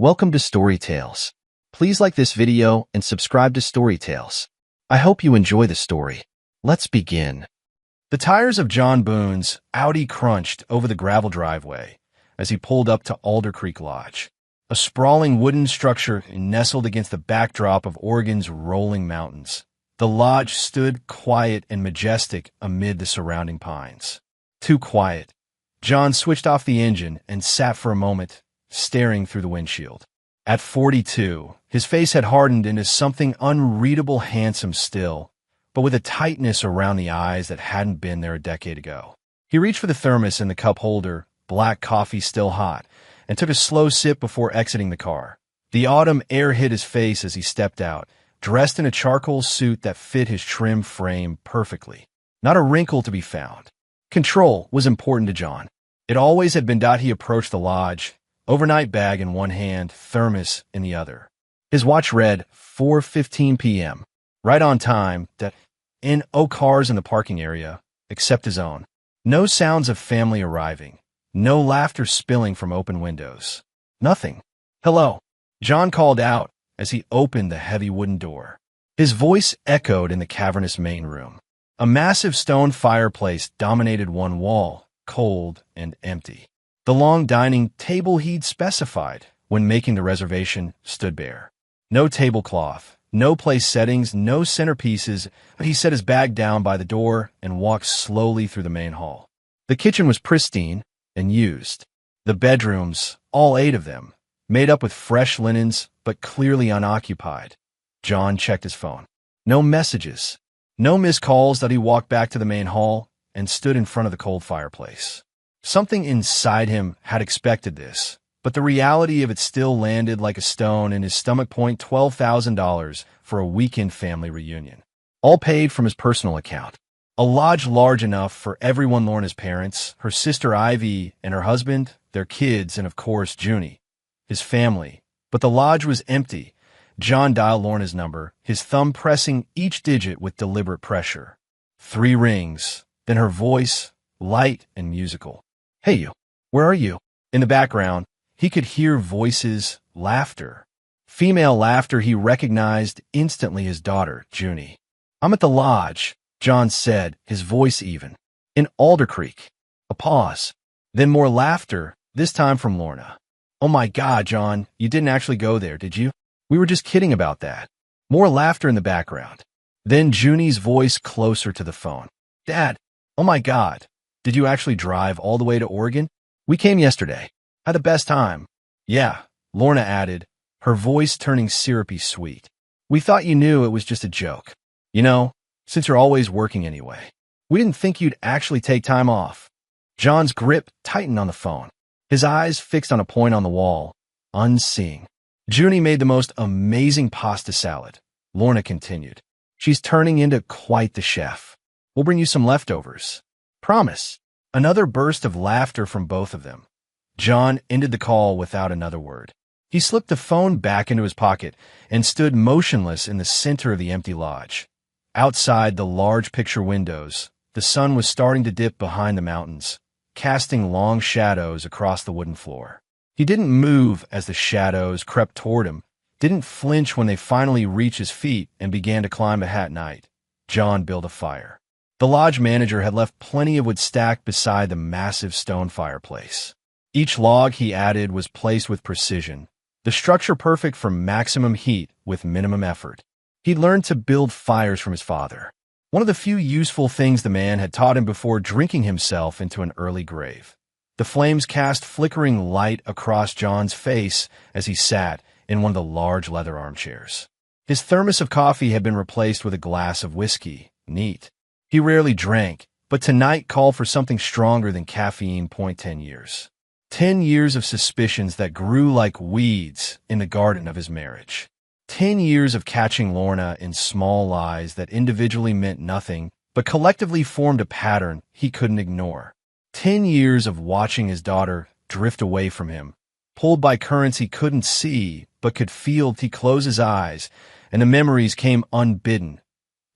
Welcome to Story Tales. Please like this video and subscribe to Story Tales. I hope you enjoy the story. Let's begin. The tires of John Boone's Audi crunched over the gravel driveway as he pulled up to Alder Creek Lodge, a sprawling wooden structure nestled against the backdrop of Oregon's rolling mountains. The lodge stood quiet and majestic amid the surrounding pines. Too quiet. John switched off the engine and sat for a moment, staring through the windshield. At 42, his face had hardened into something unreadable handsome still, but with a tightness around the eyes that hadn't been there a decade ago. He reached for the thermos in the cup holder, black coffee still hot, and took a slow sip before exiting the car. The autumn air hit his face as he stepped out, dressed in a charcoal suit that fit his trim frame perfectly. Not a wrinkle to be found. Control was important to John. It always had been. He approached the lodge, overnight bag in one hand, thermos in the other. His watch read 4:15 p.m., right on time. No cars in the parking area, except his own. No sounds of family arriving. No laughter spilling from open windows. Nothing. "Hello," John called out as he opened the heavy wooden door. His voice echoed in the cavernous main room. A massive stone fireplace dominated one wall, cold and empty. The long dining table he'd specified when making the reservation stood bare. No tablecloth, no place settings, no centerpieces, but he set his bag down by the door and walked slowly through the main hall. The kitchen was pristine and used. The bedrooms, all 8 of them, made up with fresh linens but clearly unoccupied. John checked his phone. No messages, no missed calls. He walked back to the main hall and stood in front of the cold fireplace. Something inside him had expected this, but the reality of it still landed like a stone in his stomach. $12,000 for a weekend family reunion, all paid from his personal account. A lodge large enough for everyone: Lorna's parents, her sister Ivy and her husband, their kids, and of course Junie, his family. But the lodge was empty. John dialed Lorna's number, his thumb pressing each digit with deliberate pressure. 3 rings, then her voice, light and musical. "Hey you, where are you?" In the background, he could hear voices, laughter. Female laughter. He recognized instantly his daughter, Junie. "I'm at the lodge," John said, his voice even. "In Alder Creek." A pause. Then more laughter, this time from Lorna. "Oh my God, John, you didn't actually go there, did you? We were just kidding about that." More laughter in the background. Then Junie's voice closer to the phone. "Dad, oh my God, did you actually drive all the way to Oregon? We came yesterday. Had the best time." "Yeah," Lorna added, her voice turning syrupy sweet. "We thought you knew it was just a joke. You know, since you're always working anyway. We didn't think you'd actually take time off." John's grip tightened on the phone, his eyes fixed on a point on the wall, unseeing. "Junie made the most amazing pasta salad," Lorna continued. "She's turning into quite the chef. We'll bring you some leftovers. Promise." Another burst of laughter from both of them. John ended the call without another word. He slipped the phone back into his pocket and stood motionless in the center of the empty lodge. Outside the large picture windows, the sun was starting to dip behind the mountains, casting long shadows across the wooden floor. He didn't move as the shadows crept toward him, didn't flinch when they finally reached his feet and began to climb at night. John built a fire. The lodge manager had left plenty of wood stacked beside the massive stone fireplace. Each log he added was placed with precision, the structure perfect for maximum heat with minimum effort. He'd learned to build fires from his father, one of the few useful things the man had taught him before drinking himself into an early grave. The flames cast flickering light across John's face as he sat in one of the large leather armchairs. His thermos of coffee had been replaced with a glass of whiskey. Neat. He rarely drank, but tonight called for something stronger than caffeine. 10 years. 10 years of suspicions that grew like weeds in the garden of his marriage. 10 years of catching Lorna in small lies that individually meant nothing, but collectively formed a pattern he couldn't ignore. 10 years of watching his daughter drift away from him, pulled by currents he couldn't see but could feel. He closed his eyes, and the memories came unbidden.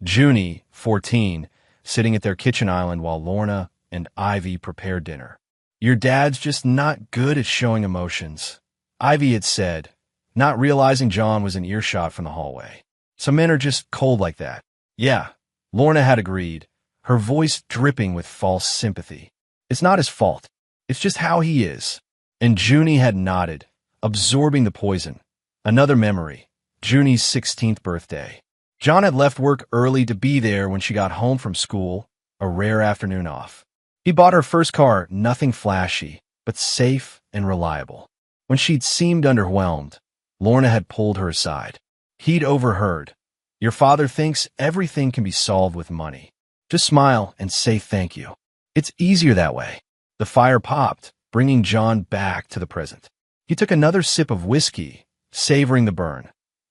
Junie, 14, sitting at their kitchen island while Lorna and Ivy prepared dinner. "Your dad's just not good at showing emotions," Ivy had said, not realizing John was in earshot from the hallway. Some men are just cold like that. Yeah, Lorna had agreed, her voice dripping with false sympathy. It's not his fault. It's just how he is. And Junie had nodded, absorbing the poison. Another memory, Junie's 16th birthday. John had left work early to be there when she got home from school, a rare afternoon off. He bought her first car, nothing flashy, but safe and reliable. When she'd seemed underwhelmed, Lorna had pulled her aside. He'd overheard. Your father thinks everything can be solved with money. Just smile and say thank you. It's easier that way. The fire popped, bringing John back to the present. He took another sip of whiskey, savoring the burn.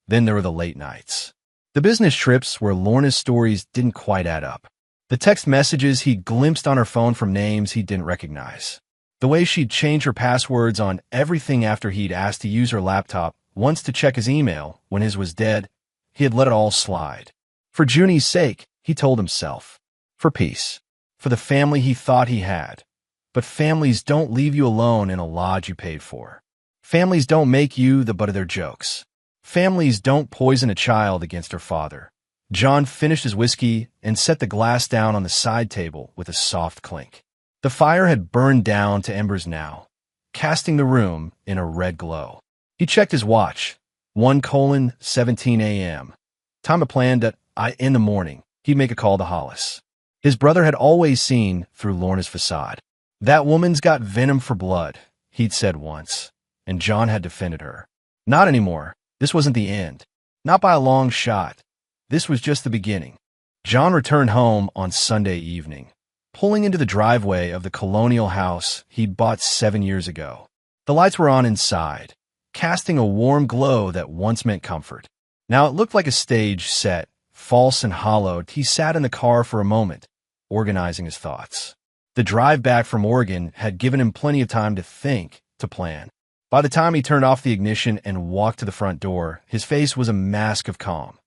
Then there were the late nights. The business trips where Lorna's stories didn't quite add up. The text messages he glimpsed on her phone from names he didn't recognize. The way she'd changed her passwords on everything after he'd asked to use her laptop once to check his email when his was dead. He had let it all slide. For Junie's sake, he told himself. For peace. For the family he thought he had. But families don't leave you alone in a lodge you paid for. Families don't make you the butt of their jokes. Families don't poison a child against her father. John finished his whiskey and set the glass down on the side table with a soft clink. The fire had burned down to embers now, casting the room in a red glow. He checked his watch. 1:17 a.m. Time to plan that in the morning, he'd make a call to Hollis. His brother had always seen through Lorna's facade. That woman's got venom for blood, he'd said once, and John had defended her. Not anymore. This wasn't the end. Not by a long shot. This was just the beginning. John returned home on Sunday evening, pulling into the driveway of the colonial house he'd bought 7 years ago. The lights were on inside, casting a warm glow that once meant comfort. Now it looked like a stage set, false and hollowed. He sat in the car for a moment, organizing his thoughts. The drive back from Oregon had given him plenty of time to think, to plan. By the time he turned off the ignition and walked to the front door, his face was a mask of calm.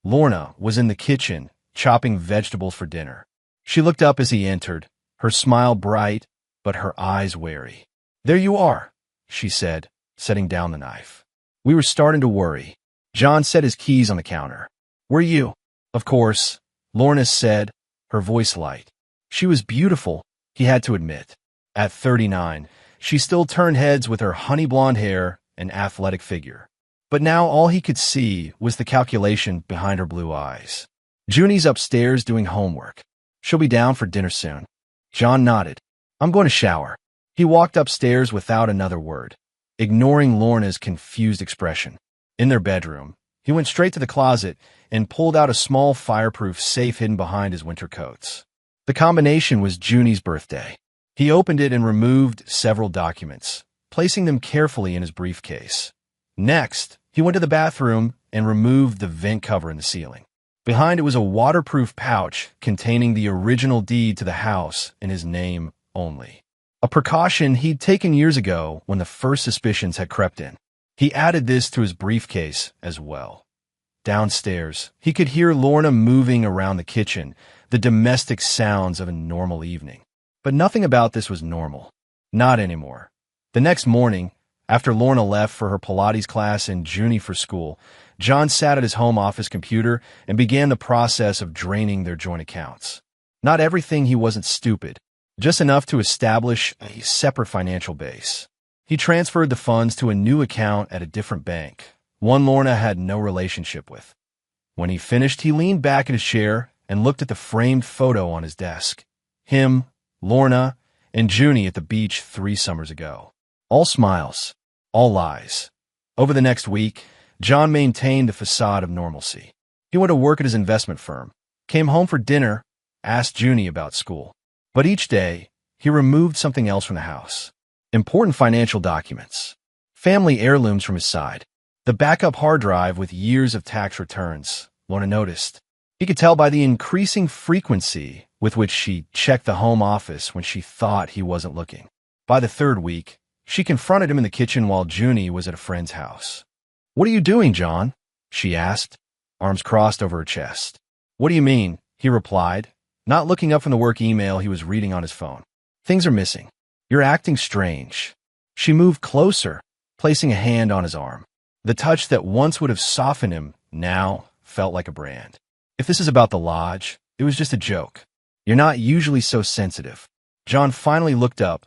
Lorna was in the kitchen, chopping vegetables for dinner. She looked up as he entered, her smile bright, but her eyes wary. There you are, she said, setting down the knife. We were starting to worry. John set his keys on the counter. Were you? Of course, Lorna said, her voice light. She was beautiful, he had to admit. At 39, she still turned heads with her honey blonde hair and athletic figure. But now all he could see was the calculation behind her blue eyes. Junie's upstairs doing homework. She'll be down for dinner soon. John nodded. I'm going to shower. He walked upstairs without another word, ignoring Lorna's confused expression. In their bedroom, he went straight to the closet and pulled out a small fireproof safe hidden behind his winter coats. The combination was Junie's birthday. He opened it and removed several documents, placing them carefully in his briefcase. Next, he went to the bathroom and removed the vent cover in the ceiling. Behind it was a waterproof pouch containing the original deed to the house in his name only. A precaution he'd taken years ago when the first suspicions had crept in. He added this to his briefcase as well. Downstairs, he could hear Lorna moving around the kitchen, the domestic sounds of a normal evening. But nothing about this was normal. Not anymore. The next morning, after Lorna left for her Pilates class and Junie for school, John sat at his home office computer and began the process of draining their joint accounts. Not everything. He wasn't stupid, just enough to establish a separate financial base. He transferred the funds to a new account at a different bank, one Lorna had no relationship with. When he finished, he leaned back in his chair and looked at the framed photo on his desk. Him, Lorna, and Junie at the beach 3 summers ago. All smiles, all lies. Over the next week, John maintained a facade of normalcy. He went to work at his investment firm, came home for dinner, asked Junie about school. But each day, he removed something else from the house. Important financial documents, family heirlooms from his side, the backup hard drive with years of tax returns, Lorna noticed. He could tell by the increasing frequency with which she checked the home office when she thought he wasn't looking. By the 3rd week, she confronted him in the kitchen while Junie was at a friend's house. What are you doing, John? She asked, arms crossed over her chest. What do you mean? He replied, not looking up from the work email he was reading on his phone. Things are missing. You're acting strange. She moved closer, placing a hand on his arm. The touch that once would have softened him now felt like a brand. If this is about the lodge, it was just a joke. You're not usually so sensitive. John finally looked up,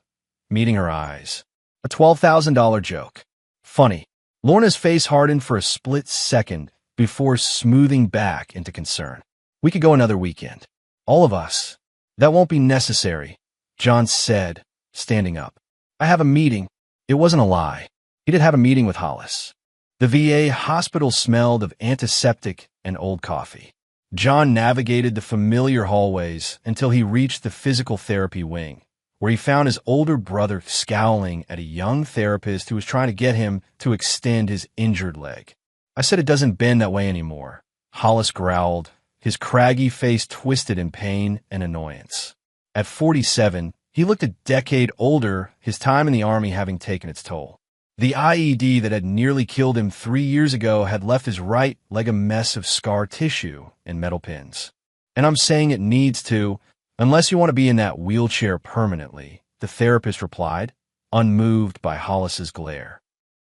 meeting her eyes. A $12,000 joke. Funny. Lorna's face hardened for a split second before smoothing back into concern. We could go another weekend. All of us. That won't be necessary, John said, standing up. I have a meeting. It wasn't a lie. He did have a meeting with Hollis. The VA hospital smelled of antiseptic and old coffee. John navigated the familiar hallways until he reached the physical therapy wing, where he found his older brother scowling at a young therapist who was trying to get him to extend his injured leg. I said it doesn't bend that way anymore, Hollis growled, his craggy face twisted in pain and annoyance. At 47, he looked a decade older, his time in the Army having taken its toll. The IED that had nearly killed him 3 years ago had left his right leg a mess of scar tissue and metal pins. And I'm saying it needs to, unless you want to be in that wheelchair permanently, the therapist replied, unmoved by Hollis's glare.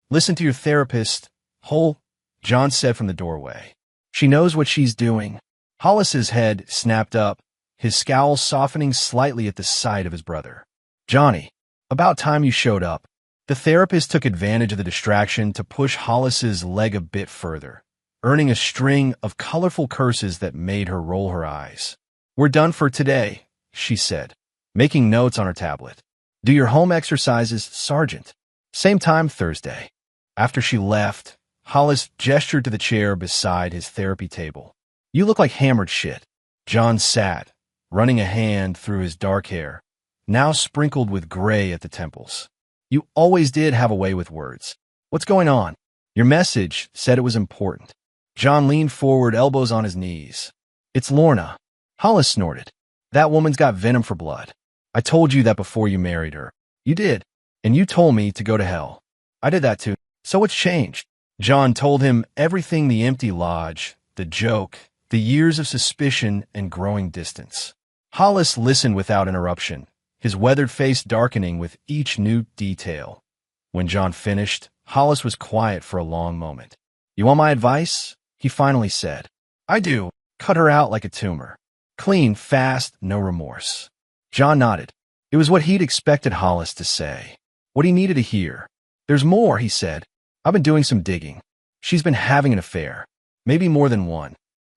Listen to your therapist, Hole, John said from the doorway. She knows what she's doing. Hollis's head snapped up, his scowl softening slightly at the sight of his brother. Johnny, about time you showed up. The therapist took advantage of the distraction to push Hollis's leg a bit further, earning a string of colorful curses that made her roll her eyes. We're done for today, she said, making notes on her tablet. Do your home exercises, Sergeant. Same time Thursday. After she left, Hollis gestured to the chair beside his therapy table. You look like hammered shit. John sat, running a hand through his dark hair, now sprinkled with gray at the temples. You always did have a way with words. What's going on? Your message said it was important. John leaned forward, elbows on his knees. It's Lorna. Hollis snorted. That woman's got venom for blood. I told you that before you married her. You did. And you told me to go to hell. I did that too. So what's changed? John told him everything: the empty lodge, the joke, the years of suspicion and growing distance. Hollis listened without interruption, his weathered face darkening with each new detail. When John finished, Hollis was quiet for a long moment. You want my advice? He finally said. I do. Cut her out like a tumor. Clean, fast, no remorse. John nodded. It was what he'd expected Hollis to say. What he needed to hear. There's more, he said. I've been doing some digging. She's been having an affair. Maybe more than one.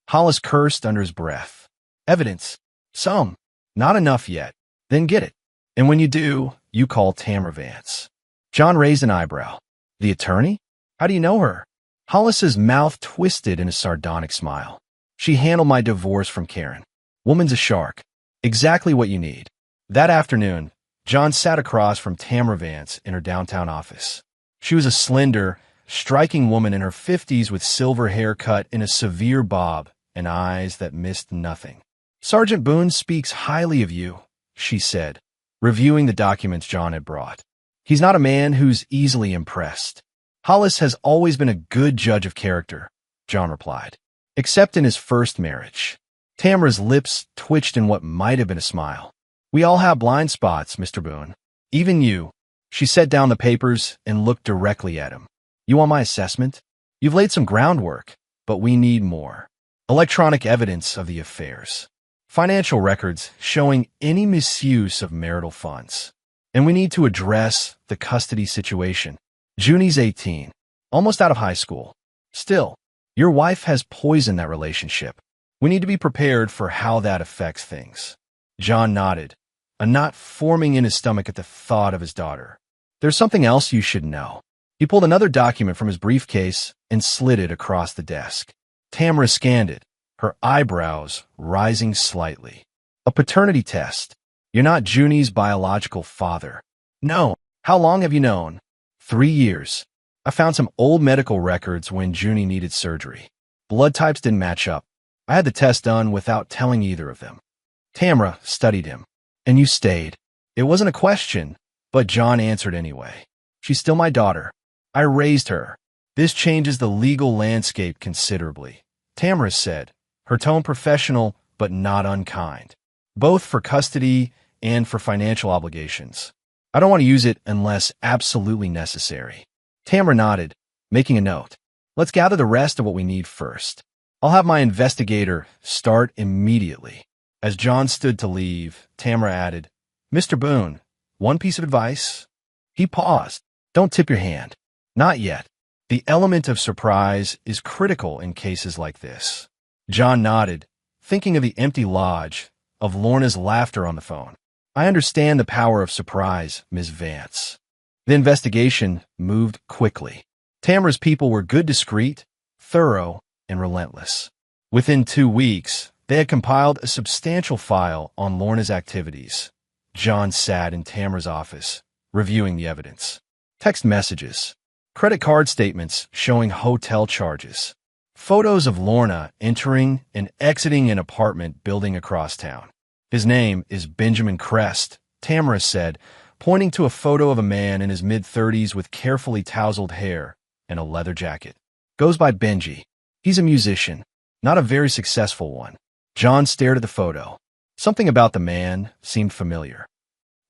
Hollis cursed under his breath. Evidence. Some. Not enough yet. Then get it. And when you do, you call Tamara Vance. John raised an eyebrow. The attorney? How do you know her? Hollis's mouth twisted in a sardonic smile. She handled my divorce from Karen. Woman's a shark. Exactly what you need. That afternoon, John sat across from Tamara Vance in her downtown office. She was a slender, striking woman in her 50s with silver hair cut in a severe bob and eyes that missed nothing. Sergeant Boone speaks highly of you, she said, reviewing the documents John had brought. He's not a man who's easily impressed. Hollis has always been a good judge of character, John replied, except in his first marriage. Tamara's lips twitched in what might have been a smile. We all have blind spots, Mr. Boone. Even you. She set down the papers and looked directly at him. You want my assessment? You've laid some groundwork, but we need more. Electronic evidence of the affairs. Financial records showing any misuse of marital funds. And we need to address the custody situation. Junie's 18, almost out of high school. Still, your wife has poisoned that relationship. We need to be prepared for how that affects things. John nodded, a knot forming in his stomach at the thought of his daughter. There's something else you should know. He pulled another document from his briefcase and slid it across the desk. Tamara scanned it, her eyebrows rising slightly. A paternity test. You're not Junie's biological father. No. How long have you known? 3 years. I found some old medical records when Junie needed surgery. Blood types didn't match up. I had the test done without telling either of them. Tamara studied him. And you stayed. It wasn't a question, but John answered anyway. She's still my daughter. I raised her. This changes the legal landscape considerably, Tamara said, her tone professional but not unkind, both for custody and for financial obligations. I don't want to use it unless absolutely necessary. Tamara nodded, making a note. Let's gather the rest of what we need first. I'll have my investigator start immediately. As John stood to leave, Tamara added, Mr. Boone, one piece of advice? He paused. Don't tip your hand. Not yet. The element of surprise is critical in cases like this. John nodded, thinking of the empty lodge, of Lorna's laughter on the phone. I understand the power of surprise, Ms. Vance. The investigation moved quickly. Tamara's people were good, discreet, thorough, and relentless. Within 2 weeks, they had compiled a substantial file on Lorna's activities. John sat in Tamara's office, reviewing the evidence. Text messages, credit card statements showing hotel charges, photos of Lorna entering and exiting an apartment building across town. His name is Benjamin Crest, Tamara said, pointing to a photo of a man in his mid-30s with carefully tousled hair and a leather jacket. Goes by Benji. He's a musician, not a very successful one. John stared at the photo. Something about the man seemed familiar.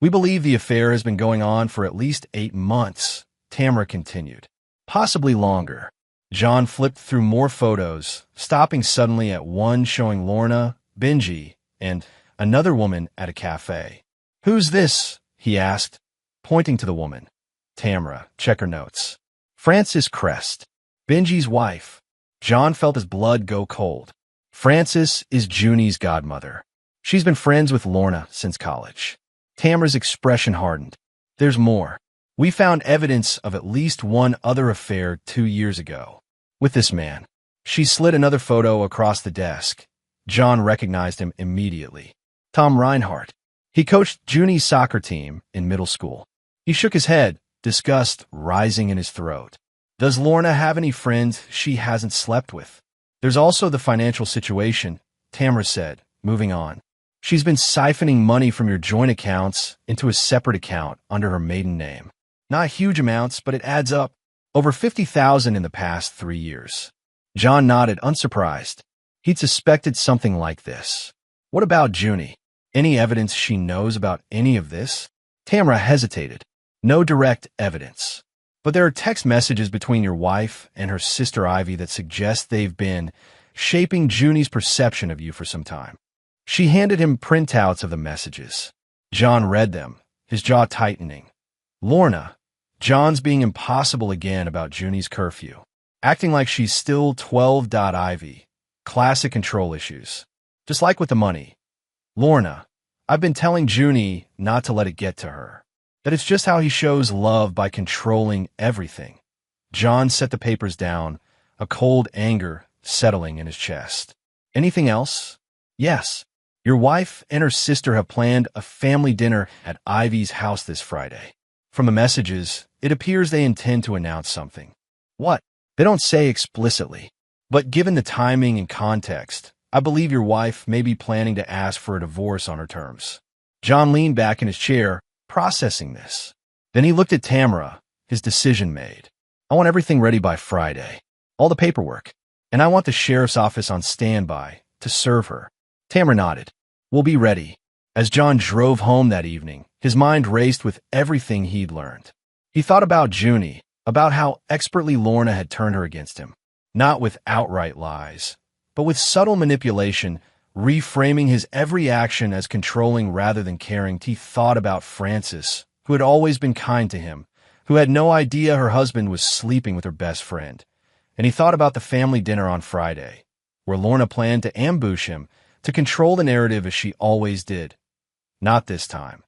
We believe the affair has been going on for at least 8 months, Tamara continued. Possibly longer. John flipped through more photos, stopping suddenly at one showing Lorna, Benji, and another woman at a cafe. Who's this? He asked, pointing to the woman. Tamara, check her notes. Frances Crest, Benji's wife. John felt his blood go cold. Frances is Junie's godmother. She's been friends with Lorna since college. Tamara's expression hardened. There's more. We found evidence of at least one other affair 2 years ago. With this man. She slid another photo across the desk. John recognized him immediately. Tom Reinhardt. He coached Junie's soccer team in middle school. He shook his head, disgust rising in his throat. Does Lorna have any friends she hasn't slept with? There's also the financial situation, Tamara said, moving on. She's been siphoning money from your joint accounts into a separate account under her maiden name. Not huge amounts, but it adds up. Over $50,000 in the past 3 years. John nodded, unsurprised. He'd suspected something like this. What about Junie? Any evidence she knows about any of this? Tamara hesitated. No direct evidence. But there are text messages between your wife and her sister Ivy that suggest they've been shaping Junie's perception of you for some time. She handed him printouts of the messages. John read them, his jaw tightening. Lorna. John's being impossible again about Junie's curfew. Acting like she's still 12.Ivy. Classic control issues. Just like with the money. Lorna. I've been telling Junie not to let it get to her. That it's just how he shows love by controlling everything. John set the papers down, a cold anger settling in his chest. Anything else? Yes. Your wife and her sister have planned a family dinner at Ivy's house this Friday. From the messages, it appears they intend to announce something. What? They don't say explicitly. But given the timing and context, I believe your wife may be planning to ask for a divorce on her terms. John leaned back in his chair, processing this. Then he looked at Tamara, his decision made. I want everything ready by Friday. All the paperwork. And I want the sheriff's office on standby to serve her. Tamara nodded. We'll be ready. As John drove home that evening, his mind raced with everything he'd learned. He thought about Junie, about how expertly Lorna had turned her against him. Not with outright lies, but with subtle manipulation, reframing his every action as controlling rather than caring. He thought about Frances, who had always been kind to him, who had no idea her husband was sleeping with her best friend. And he thought about the family dinner on Friday, where Lorna planned to ambush him, to control the narrative as she always did. Not this time.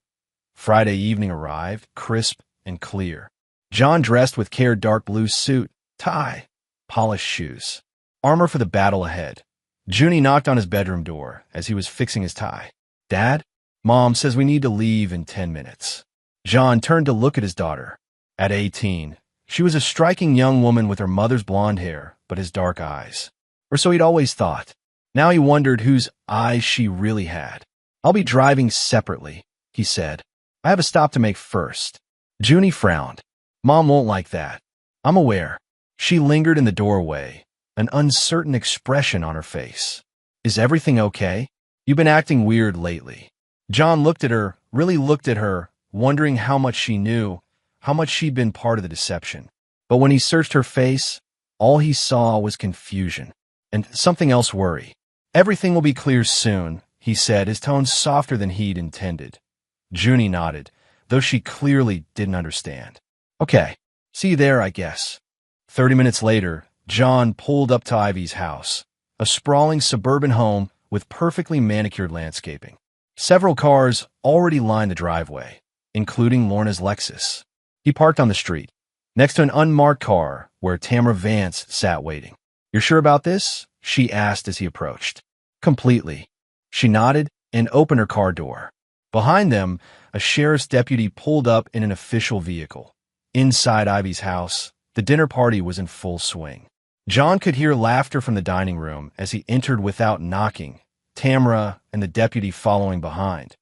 Friday evening arrived, crisp and clear. John dressed with care, dark blue suit, tie, polished shoes, armor for the battle ahead. Junie knocked on his bedroom door as he was fixing his tie. Dad? Mom says we need to leave in 10 minutes. John turned to look at his daughter. At 18, she was a striking young woman with her mother's blonde hair, but his dark eyes. Or so he'd always thought. Now he wondered whose eyes she really had. I'll be driving separately, he said. I have a stop to make first. Junie frowned. Mom won't like that. I'm aware. She lingered in the doorway, an uncertain expression on her face. Is everything okay? You've been acting weird lately. John looked at her, really looked at her, wondering how much she knew, how much she'd been part of the deception. But when he searched her face, All he saw was confusion and something else worry. Everything will be clear soon, he said, his tone softer than he'd intended. Junie nodded, though she clearly didn't understand. Okay, see you there, I guess. 30 minutes later, John pulled up to Ivy's house, a sprawling suburban home with perfectly manicured landscaping. Several cars already lined the driveway, including Lorna's Lexus. He parked on the street, next to an unmarked car where Tamara Vance sat waiting. "You're sure about this?" she asked as he approached. "Completely." She nodded and opened her car door. Behind them, a sheriff's deputy pulled up in an official vehicle. Inside Ivy's house, the dinner party was in full swing. John could hear laughter from the dining room as he entered without knocking, Tamara and the deputy following behind.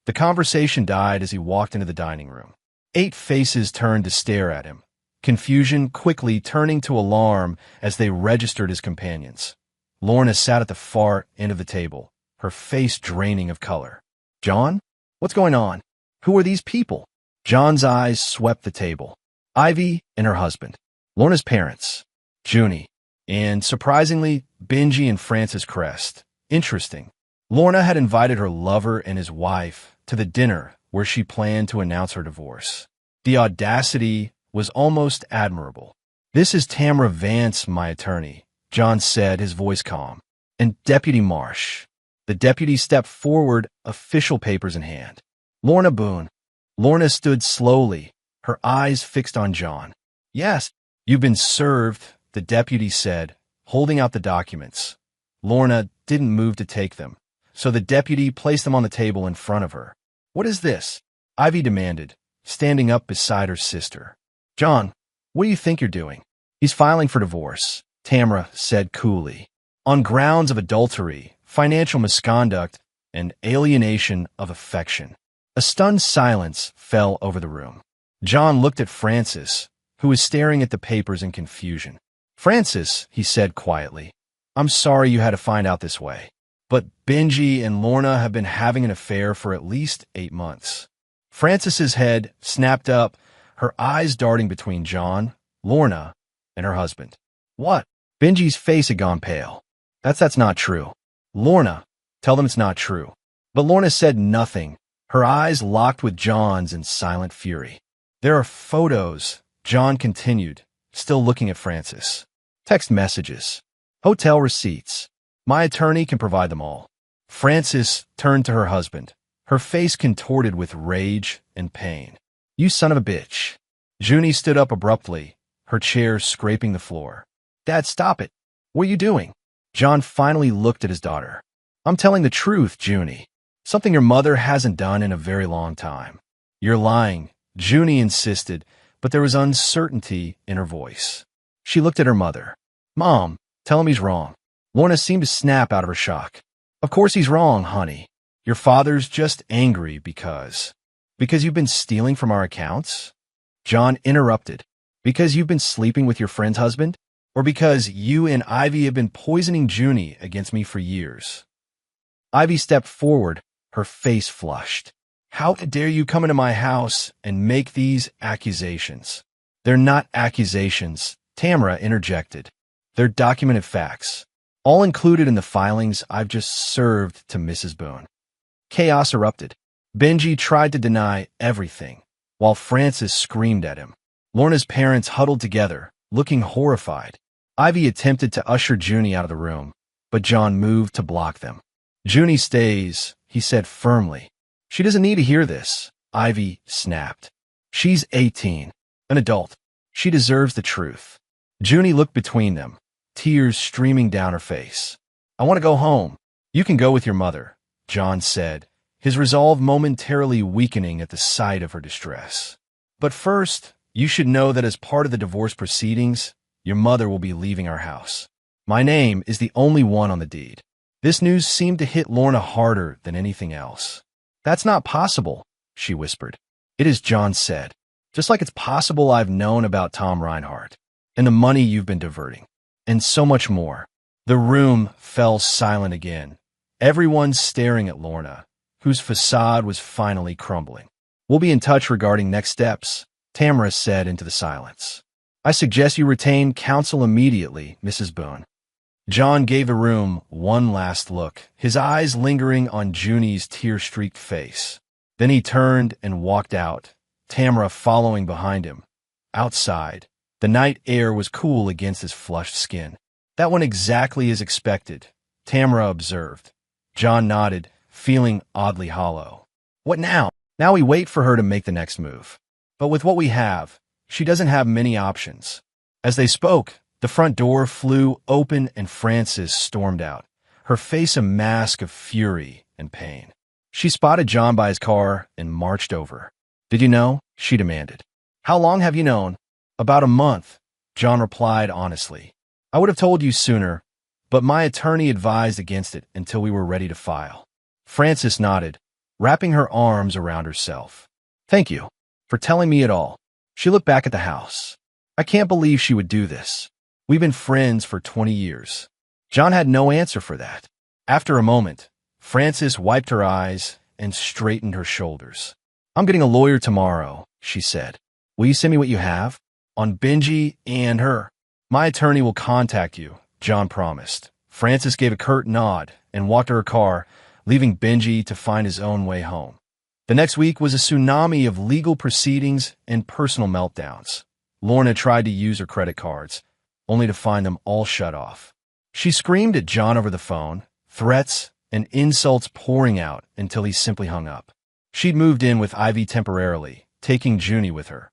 The conversation died as he walked into the dining room. 8 faces turned to stare at him, confusion quickly turning to alarm as they registered as companions. Lorna sat at the far end of the table, her face draining of color. "John? What's going on? Who are these people?" John's eyes swept the table. Ivy and her husband. Lorna's parents. Junie. And, surprisingly, Benji and Frances Crest. Interesting. Lorna had invited her lover and his wife to the dinner where she planned to announce her divorce. The audacity was almost admirable. "This is Tamara Vance, my attorney," John said, his voice calm. "And Deputy Marsh." The deputy stepped forward, official papers in hand. "Lorna Boone." Lorna stood slowly, her eyes fixed on John. "Yes, you've been served," the deputy said, holding out the documents. Lorna didn't move to take them, so the deputy placed them on the table in front of her. "What is this?" Ivy demanded, standing up beside her sister. "John, what do you think you're doing?" "He's filing for divorce," Tamara said coolly, "on grounds of adultery, financial misconduct, and alienation of affection." A stunned silence fell over the room. John looked at Frances, who was staring at the papers in confusion. "Frances," he said quietly, "I'm sorry you had to find out this way, but Benji and Lorna have been having an affair for at least 8 months. Frances's head snapped up, her eyes darting between John, Lorna, and her husband. "What?" Benji's face had gone pale. That's not true." "Lorna, tell them it's not true." But Lorna said nothing, her eyes locked with John's in silent fury. "There are photos," John continued, still looking at Frances. "Text messages. Hotel receipts. My attorney can provide them all." Frances turned to her husband, her face contorted with rage and pain. "You son of a bitch." Junie stood up abruptly, her chair scraping the floor. "Dad, stop it. What are you doing?" John finally looked at his daughter. "I'm telling the truth, Junie. Something your mother hasn't done in a very long time." "You're lying," Junie insisted, but there was uncertainty in her voice. She looked at her mother. "Mom, tell him he's wrong." Lorna seemed to snap out of her shock. "Of course he's wrong, honey. Your father's just angry because you've been stealing from our accounts?" John interrupted. "Because you've been sleeping with your friend's husband? Or because you and Ivy have been poisoning Junie against me for years?" Ivy stepped forward, her face flushed. "How dare you come into my house and make these accusations?" "They're not accusations," Tamara interjected. "They're documented facts, all included in the filings I've just served to Mrs. Boone." Chaos erupted. Benji tried to deny everything, while Frances screamed at him. Lorna's parents huddled together, looking horrified. Ivy attempted to usher Junie out of the room, but John moved to block them. "Junie stays," he said firmly. "She doesn't need to hear this," Ivy snapped. "She's 18, an adult. She deserves the truth." Junie looked between them, tears streaming down her face. "I want to go home." "You can go with your mother," John said, his resolve momentarily weakening at the sight of her distress. "But first, you should know that as part of the divorce proceedings, your mother will be leaving our house. My name is the only one on the deed." This news seemed to hit Lorna harder than anything else. "That's not possible," she whispered. "It is," John said. "Just like it's possible I've known about Tom Reinhardt, and the money you've been diverting, and so much more." The room fell silent again, everyone staring at Lorna, whose facade was finally crumbling. "We'll be in touch regarding next steps," Tamara said into the silence. I suggest you retain counsel immediately, Mrs. Boone. John gave the room one last look, his eyes lingering on Junie's tear-streaked face. Then he turned and walked out, Tamara following behind him. Outside, the night air was cool against his flushed skin. That went exactly as expected, Tamara observed. John nodded, feeling oddly hollow. What now? Now we wait for her to make the next move. But with what we have, she doesn't have many options. As they spoke, the front door flew open and Frances stormed out, her face a mask of fury and pain. She spotted John by his car and marched over. Did you know? She demanded. How long have you known? About a month, John replied honestly. I would have told you sooner, but my attorney advised against it until we were ready to file. Frances nodded, wrapping her arms around herself. Thank you for telling me it all. She looked back at the house. I can't believe she would do this. We've been friends for 20 years. John had no answer for that. After a moment, Frances wiped her eyes and straightened her shoulders. I'm getting a lawyer tomorrow, she said. Will you send me what you have? On Benji and her. My attorney will contact you, John promised. Frances gave a curt nod and walked to her car, leaving Benji to find his own way home. The next week was a tsunami of legal proceedings and personal meltdowns. Lorna tried to use her credit cards, only to find them all shut off. She screamed at John over the phone, threats and insults pouring out until he simply hung up. She'd moved in with Ivy temporarily, taking Junie with her.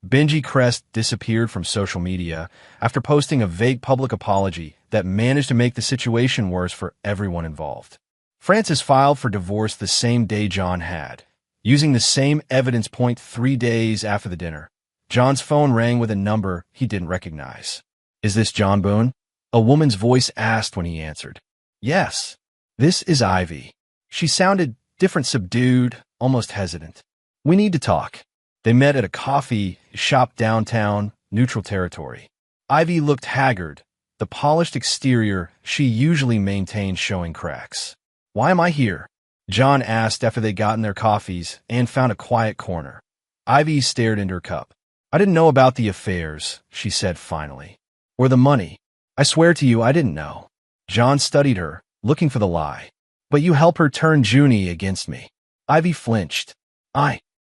Benji Crest disappeared from social media after posting a vague public apology that managed to make the situation worse for everyone involved. Frances filed for divorce the same day John had, using the same evidence point 3 days after the dinner. John's phone rang with a number he didn't recognize. Is this John Boone? A woman's voice asked when he answered. Yes. This is Ivy. She sounded different, subdued, almost hesitant. We need to talk. They met at a coffee shop downtown, neutral territory. Ivy looked haggard, the polished exterior she usually maintained showing cracks. Why am I here? John asked after they'd gotten their coffees and found a quiet corner. Ivy stared into her cup. I didn't know about the affairs, she said finally. Or the money. I swear to you I didn't know. John studied her, looking for the lie. But you help her turn Junie against me. Ivy flinched.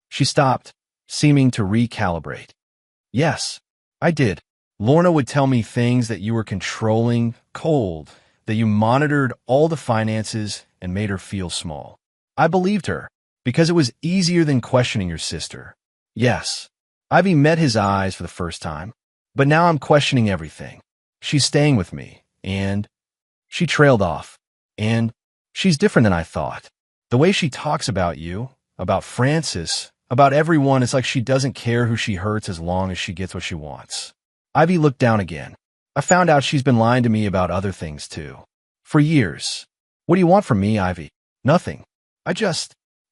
She stopped, seeming to recalibrate. Yes, I did. Lorna would tell me things that you were controlling, cold, that you monitored all the finances and made her feel small. I believed her, because it was easier than questioning your sister. Yes. Ivy met his eyes for the first time, but now I'm questioning everything. She's staying with me, and she trailed off, and she's different than I thought. The way she talks about you, about Frances, about everyone, it's like she doesn't care who she hurts as long as she gets what she wants. Ivy looked down again. I found out she's been lying to me about other things, too. For years. What do you want from me, Ivy? Nothing. I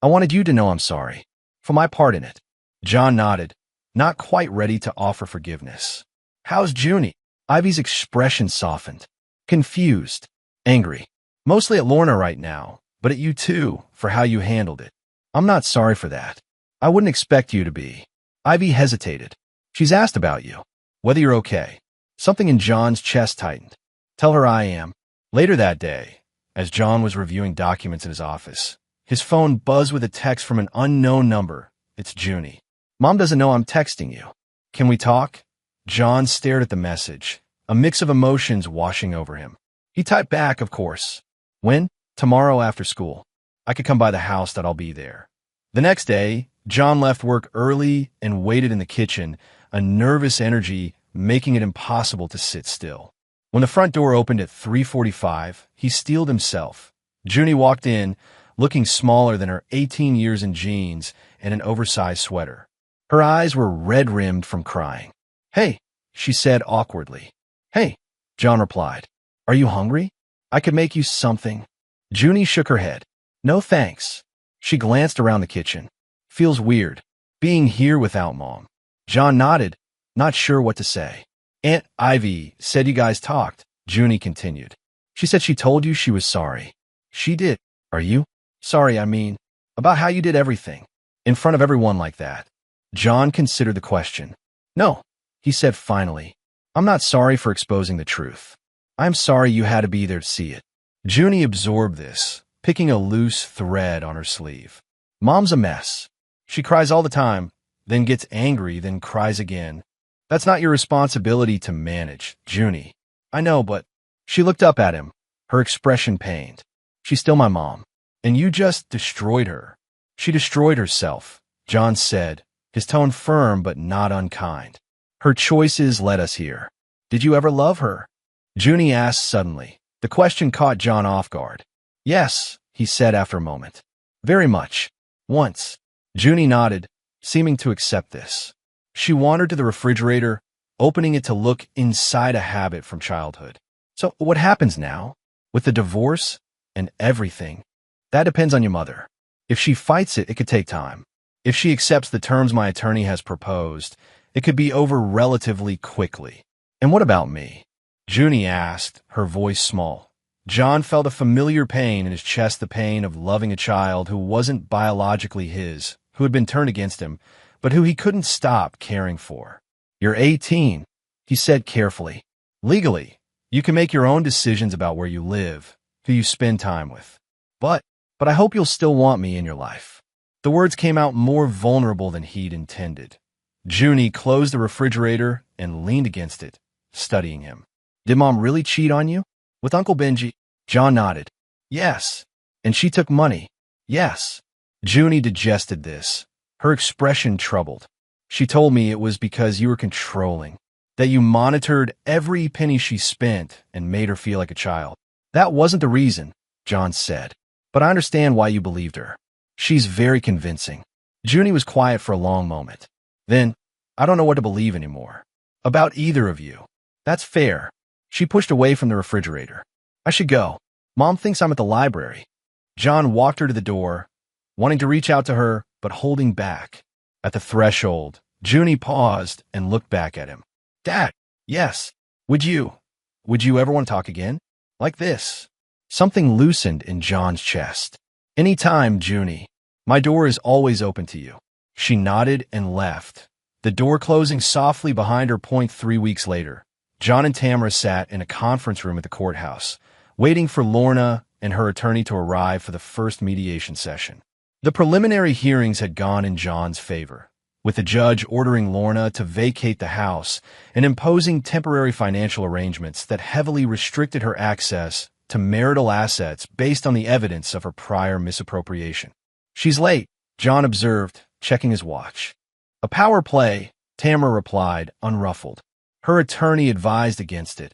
wanted you to know I'm sorry. For my part in it. John nodded, not quite ready to offer forgiveness. How's Junie? Ivy's expression softened. Confused. Angry. Mostly at Lorna right now, but at you too, for how you handled it. I'm not sorry for that. I wouldn't expect you to be. Ivy hesitated. She's asked about you. Whether you're okay. Something in John's chest tightened. Tell her I am. Later that day, as John was reviewing documents in his office, his phone buzzed with a text from an unknown number. It's Junie. Mom doesn't know I'm texting you. Can we talk? John stared at the message, a mix of emotions washing over him. He typed back, of course. When? Tomorrow after school. I could come by the house, that I'll be there. The next day, John left work early and waited in the kitchen, a nervous energy making it impossible to sit still. When the front door opened at 3:45, he steeled himself. Junie walked in, looking smaller than her 18 years in jeans and an oversized sweater. Her eyes were red-rimmed from crying. Hey, she said awkwardly. Hey, John replied. Are you hungry? I could make you something. Junie shook her head. No thanks. She glanced around the kitchen. Feels weird, being here without Mom. John nodded, not sure what to say. Aunt Ivy said you guys talked, Junie continued. She said she told you she was sorry. She did. Are you? Sorry, I mean, about how you did everything. In front of everyone like that. John considered the question. No, he said finally. I'm not sorry for exposing the truth. I'm sorry you had to be there to see it. Junie absorbed this, picking a loose thread on her sleeve. Mom's a mess. She cries all the time, then gets angry, then cries again. That's not your responsibility to manage, Junie. I know, but she looked up at him, her expression pained. She's still my mom. And you just destroyed her. She destroyed herself, John said, his tone firm but not unkind. Her choices led us here. Did you ever love her? Junie asked suddenly. The question caught John off guard. Yes, he said after a moment. Very much. Once. Junie nodded, seeming to accept this. She wandered to the refrigerator, opening it to look inside a habit from childhood. So what happens now? With the divorce and everything? That depends on your mother. If she fights it, it could take time. If she accepts the terms my attorney has proposed, it could be over relatively quickly. And what about me? Junie asked, her voice small. John felt a familiar pain in his chest, the pain of loving a child who wasn't biologically his, who had been turned against him, but who he couldn't stop caring for. You're 18, he said carefully. Legally, you can make your own decisions about where you live, who you spend time with. But I hope you'll still want me in your life. The words came out more vulnerable than he'd intended. Junie closed the refrigerator and leaned against it, studying him. Did Mom really cheat on you? With Uncle Benji? John nodded. Yes. And she took money? Yes. Junie digested this, her expression troubled. She told me it was because you were controlling, that you monitored every penny she spent and made her feel like a child. That wasn't the reason, John said. But I understand why you believed her. She's very convincing. Junie was quiet for a long moment. Then, I don't know what to believe anymore. About either of you. That's fair. She pushed away from the refrigerator. I should go. Mom thinks I'm at the library. John walked her to the door, wanting to reach out to her, but holding back. At the threshold, Junie paused and looked back at him. Dad, yes. Would you ever want to talk again? Like this? Something loosened in John's chest. Any time, Junie. My door is always open to you. She nodded and left, the door closing softly behind her. 3 weeks later, John and Tamara sat in a conference room at the courthouse, waiting for Lorna and her attorney to arrive for the first mediation session. The preliminary hearings had gone in John's favor, with the judge ordering Lorna to vacate the house and imposing temporary financial arrangements that heavily restricted her access to marital assets based on the evidence of her prior misappropriation. She's late, John observed, checking his watch. A power play, Tamara replied, unruffled. Her attorney advised against it.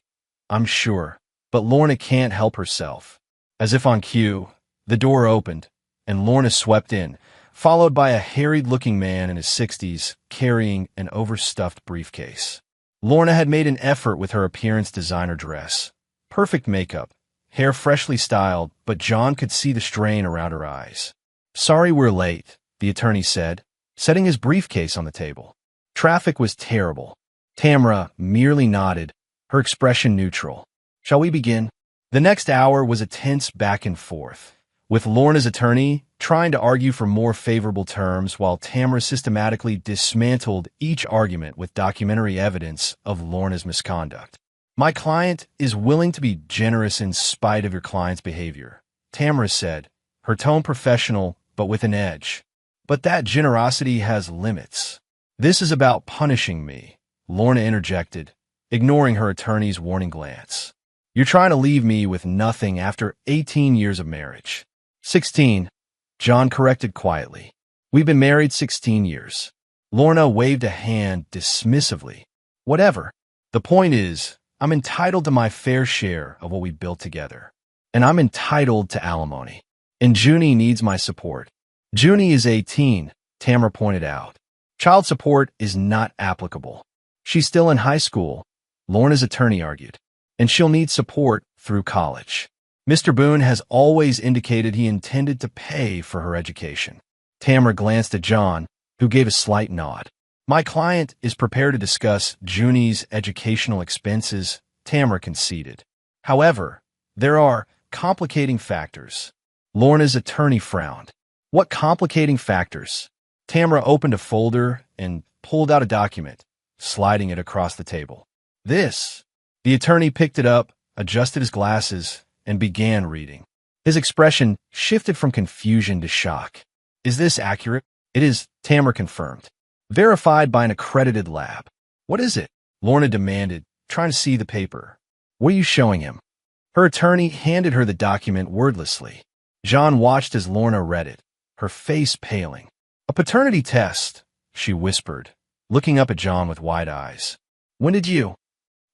I'm sure, but Lorna can't help herself. As if on cue, the door opened, and Lorna swept in, followed by a harried-looking man in his 60s carrying an overstuffed briefcase. Lorna had made an effort with her appearance designer dress. Perfect makeup, hair freshly styled, but John could see the strain around her eyes. Sorry we're late, the attorney said, setting his briefcase on the table. Traffic was terrible. Tamara merely nodded, her expression neutral. Shall we begin? The next hour was a tense back and forth, with Lorna's attorney trying to argue for more favorable terms while Tamara systematically dismantled each argument with documentary evidence of Lorna's misconduct. My client is willing to be generous in spite of your client's behavior, Tamara said, her tone professional but with an edge. But that generosity has limits. This is about punishing me, Lorna interjected, ignoring her attorney's warning glance. You're trying to leave me with nothing after 18 years of marriage. 16, John corrected quietly. We've been married 16 years. Lorna waved a hand dismissively. Whatever. The point is, I'm entitled to my fair share of what we built together. And I'm entitled to alimony. And Junie needs my support. Junie is 18, Tamara pointed out. Child support is not applicable. She's still in high school, Lorna's attorney argued. And she'll need support through college. Mr. Boone has always indicated he intended to pay for her education. Tamara glanced at John, who gave a slight nod. My client is prepared to discuss Junie's educational expenses, Tamara conceded. However, there are complicating factors. Lorna's attorney frowned. What complicating factors? Tamara opened a folder and pulled out a document, sliding it across the table. This. The attorney picked it up, adjusted his glasses, and began reading. His expression shifted from confusion to shock. Is this accurate? It is, Tamara confirmed. Verified by an accredited lab. What is it? Lorna demanded, trying to see the paper. What are you showing him? Her attorney handed her the document wordlessly. John watched as Lorna read it, her face paling. A paternity test, she whispered, looking up at John with wide eyes. When did you?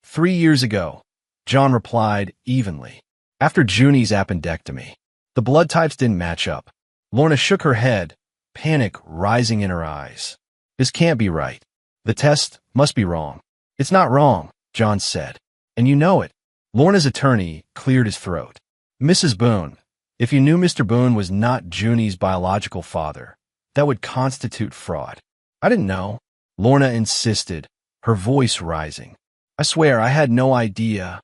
3 years ago, John replied evenly. After Junie's appendectomy. The blood types didn't match up. Lorna shook her head, panic rising in her eyes. This can't be right. The test must be wrong. It's not wrong, John said. And you know it. Lorna's attorney cleared his throat. Mrs. Boone, if you knew Mr. Boone was not Junie's biological father, that would constitute fraud. I didn't know. Lorna insisted, her voice rising. I swear I had no idea.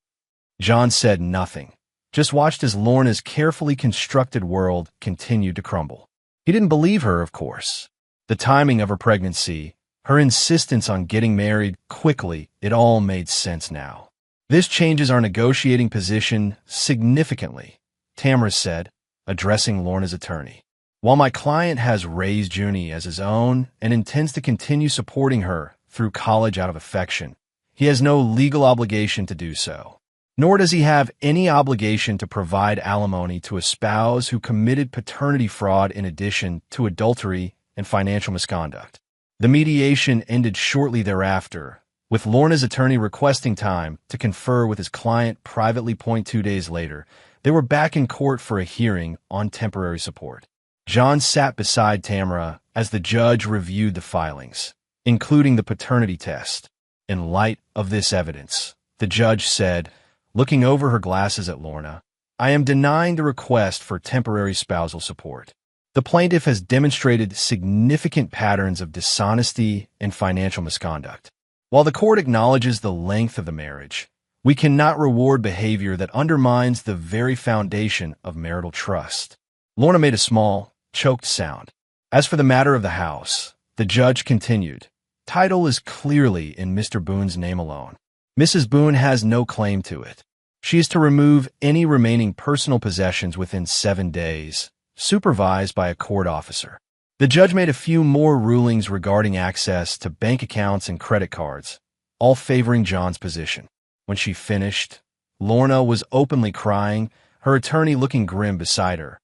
John said nothing, just watched as Lorna's carefully constructed world continued to crumble. He didn't believe her, of course. The timing of her pregnancy, her insistence on getting married quickly, it all made sense now. This changes our negotiating position significantly, Tamara said, addressing Lorna's attorney. While my client has raised Junie as his own and intends to continue supporting her through college out of affection, he has no legal obligation to do so. Nor does he have any obligation to provide alimony to a spouse who committed paternity fraud in addition to adultery and financial misconduct. The mediation ended shortly thereafter, with Lorna's attorney requesting time to confer with his client privately. 2 days later, they were back in court for a hearing on temporary support. John sat beside Tamara as the judge reviewed the filings, including the paternity test. In light of this evidence, the judge said, looking over her glasses at Lorna, I am denying the request for temporary spousal support. The plaintiff has demonstrated significant patterns of dishonesty and financial misconduct. While the court acknowledges the length of the marriage, we cannot reward behavior that undermines the very foundation of marital trust. Lorna made a small, choked sound. As for the matter of the house, the judge continued, title is clearly in Mr. Boone's name alone. Mrs. Boone has no claim to it. She is to remove any remaining personal possessions within 7 days, supervised by a court officer. The judge made a few more rulings regarding access to bank accounts and credit cards, all favoring John's position. When she finished, Lorna was openly crying, her attorney looking grim beside her.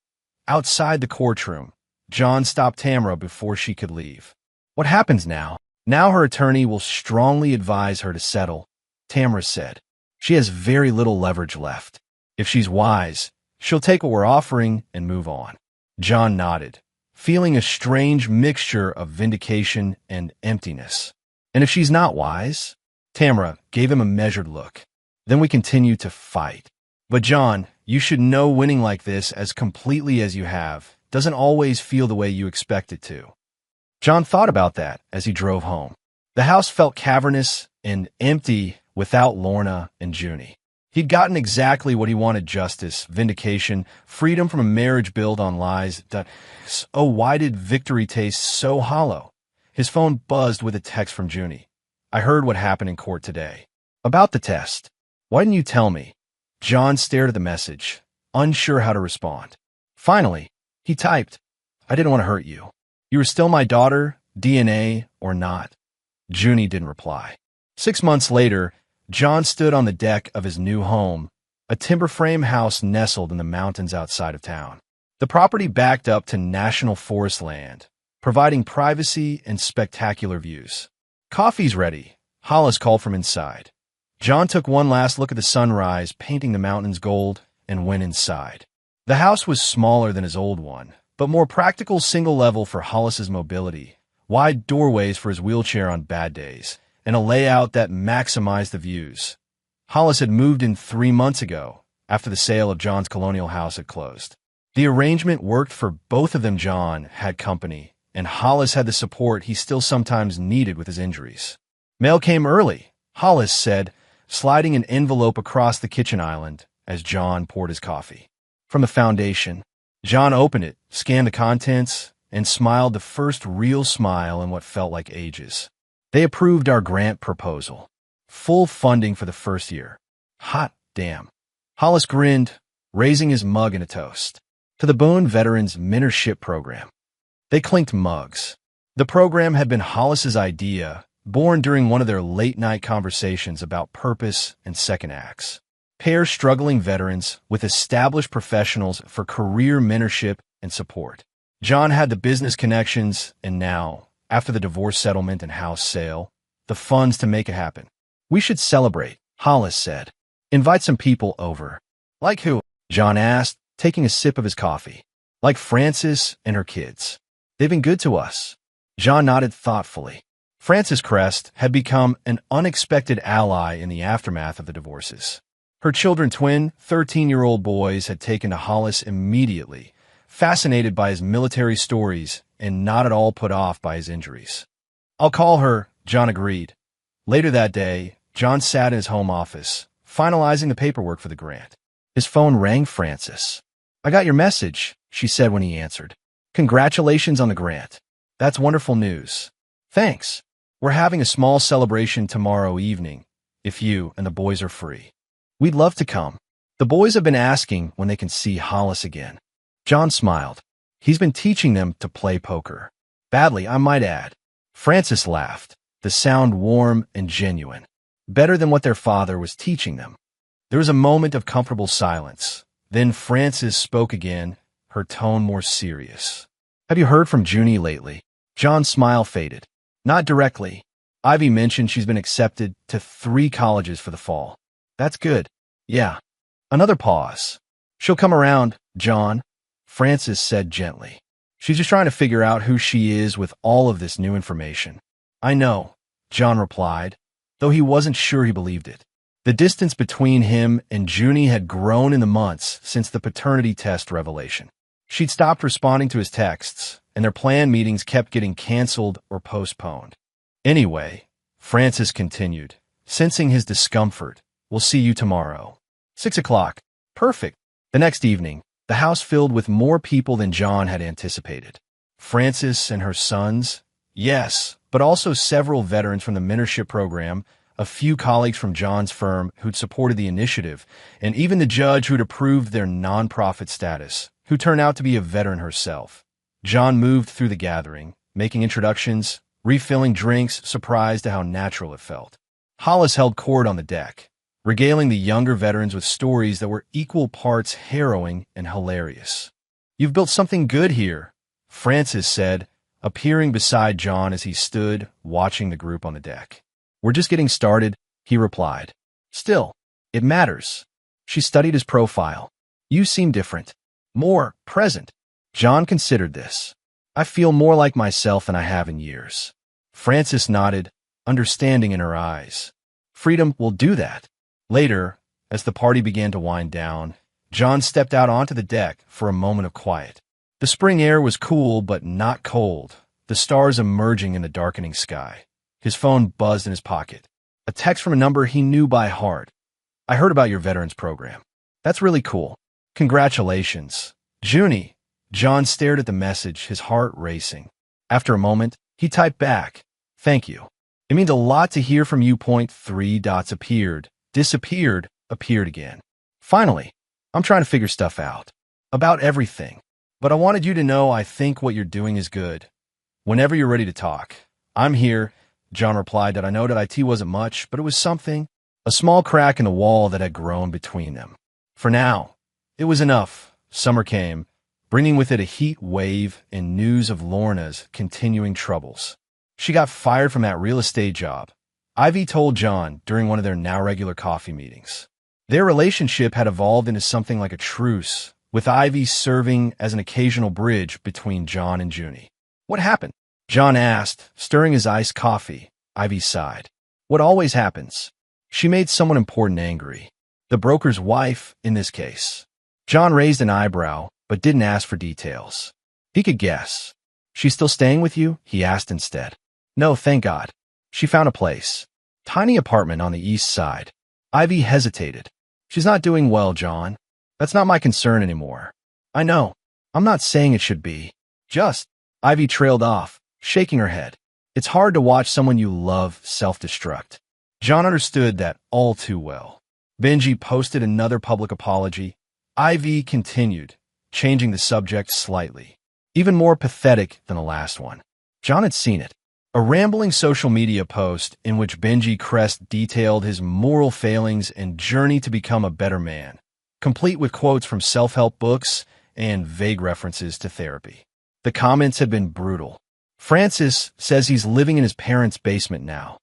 Outside the courtroom, John stopped Tamara before she could leave. What happens now? Now her attorney will strongly advise her to settle, Tamara said. She has very little leverage left. If she's wise, she'll take what we're offering and move on. John nodded, feeling a strange mixture of vindication and emptiness. And if she's not wise? Tamara gave him a measured look. Then we continue to fight. But John, you should know winning like this as completely as you have doesn't always feel the way you expect it to. John thought about that as he drove home. The house felt cavernous and empty without Lorna and Junie. He'd gotten exactly what he wanted: justice, vindication, freedom from a marriage built on lies. Oh, why did victory taste so hollow? His phone buzzed with a text from Junie. I heard what happened in court today. About the test. Why didn't you tell me? John stared at the message, unsure how to respond. Finally, he typed, I didn't want to hurt you. You were still my daughter, DNA or not. Junie didn't reply. 6 months later, John stood on the deck of his new home, a timber frame house nestled in the mountains outside of town. The property backed up to national forest land, providing privacy and spectacular views. Coffee's ready, Hollis called from inside. John took one last look at the sunrise painting the mountains gold and went inside. The house was smaller than his old one, but more practical, single level for Hollis's mobility, wide doorways for his wheelchair on bad days, and a layout that maximized the views. Hollis had moved in 3 months ago, after the sale of John's colonial house had closed. The arrangement worked for both of them. John had company, and Hollis had the support he still sometimes needed with his injuries. Mail came early, Hollis said, sliding an envelope across the kitchen island as John poured his coffee. From the foundation, John opened it, scanned the contents, and smiled the first real smile in what felt like ages. They approved our grant proposal. Full funding for the first year. Hot damn. Hollis grinned, raising his mug in a toast. To the Boone Veterans Mentorship Program. They clinked mugs. The program had been Hollis's idea, born during one of their late-night conversations about purpose and second acts. Pair struggling veterans with established professionals for career mentorship and support. John had the business connections, and now, after the divorce settlement and house sale, the funds to make it happen. We should celebrate, Hollis said. Invite some people over. Like who? John asked, taking a sip of his coffee. Like Frances and her kids. They've been good to us. John nodded thoughtfully. Frances Crest had become an unexpected ally in the aftermath of the divorces. Her children, twin, 13-year-old boys, had taken to Hollis immediately, fascinated by his military stories and not at all put off by his injuries. I'll call her, John agreed. Later that day, John sat in his home office, finalizing the paperwork for the grant. His phone rang. Frances. I got your message, she said when he answered. Congratulations on the grant. That's wonderful news. Thanks. We're having a small celebration tomorrow evening, if you and the boys are free. We'd love to come. The boys have been asking when they can see Hollis again. John smiled. He's been teaching them to play poker. Badly, I might add. Frances laughed, the sound warm and genuine. Better than what their father was teaching them. There was a moment of comfortable silence. Then Frances spoke again, her tone more serious. Have you heard from Junie lately? John's smile faded. Not directly. Ivy mentioned she's been accepted to 3 colleges for the fall. That's good. Yeah. Another pause. She'll come around, John, Frances said gently. She's just trying to figure out who she is with all of this new information. I know, John replied, though he wasn't sure he believed it. The distance between him and Junie had grown in the months since the paternity test revelation. She'd stopped responding to his texts, and their planned meetings kept getting canceled or postponed. Anyway, Frances continued, sensing his discomfort. We'll see you tomorrow. 6 o'clock. Perfect. The next evening, the house filled with more people than John had anticipated. Frances and her sons, yes, but also several veterans from the mentorship program, a few colleagues from John's firm who'd supported the initiative, and even the judge who'd approved their nonprofit status, who turned out to be a veteran herself. John moved through the gathering, making introductions, refilling drinks, surprised at how natural it felt. Hollis held court on the deck, regaling the younger veterans with stories that were equal parts harrowing and hilarious. You've built something good here, Frances said, appearing beside John as he stood, watching the group on the deck. We're just getting started, he replied. Still, it matters. She studied his profile. You seem different. More present. John considered this. I feel more like myself than I have in years. Frances nodded, understanding in her eyes. Freedom will do that. Later, as the party began to wind down, John stepped out onto the deck for a moment of quiet. The spring air was cool but not cold, the stars emerging in the darkening sky. His phone buzzed in his pocket. A text from a number he knew by heart. I heard about your veterans program. That's really cool. Congratulations. Junie. John stared at the message, his heart racing. After a moment, he typed back, thank you. It means a lot to hear from you. 3 dots appeared, disappeared, appeared again. Finally, I'm trying to figure stuff out. About everything. But I wanted you to know I think what you're doing is good. Whenever you're ready to talk. I'm here. John replied that I know that IT wasn't much, but it was something. A small crack in the wall that had grown between them. For now, it was enough. Summer came, bringing with it a heat wave and news of Lorna's continuing troubles. She got fired from that real estate job, Ivy told John during one of their now regular coffee meetings. Their relationship had evolved into something like a truce, with Ivy serving as an occasional bridge between John and Junie. What happened? John asked, stirring his iced coffee. Ivy sighed. What always happens? She made someone important angry. The broker's wife, in this case. John raised an eyebrow, but didn't ask for details. He could guess. She's still staying with you? He asked instead. No, thank God. She found a place. Tiny apartment on the east side. Ivy hesitated. She's not doing well, John. That's not my concern anymore. I know. I'm not saying it should be. Just. Ivy trailed off, shaking her head. It's hard to watch someone you love self-destruct. John understood that all too well. Benji posted another public apology. Ivy continued, changing the subject slightly. Even more pathetic than the last one. John had seen it. A rambling social media post in which Benji Crest detailed his moral failings and journey to become a better man, complete with quotes from self-help books and vague references to therapy. The comments had been brutal. Francis says he's living in his parents' basement now,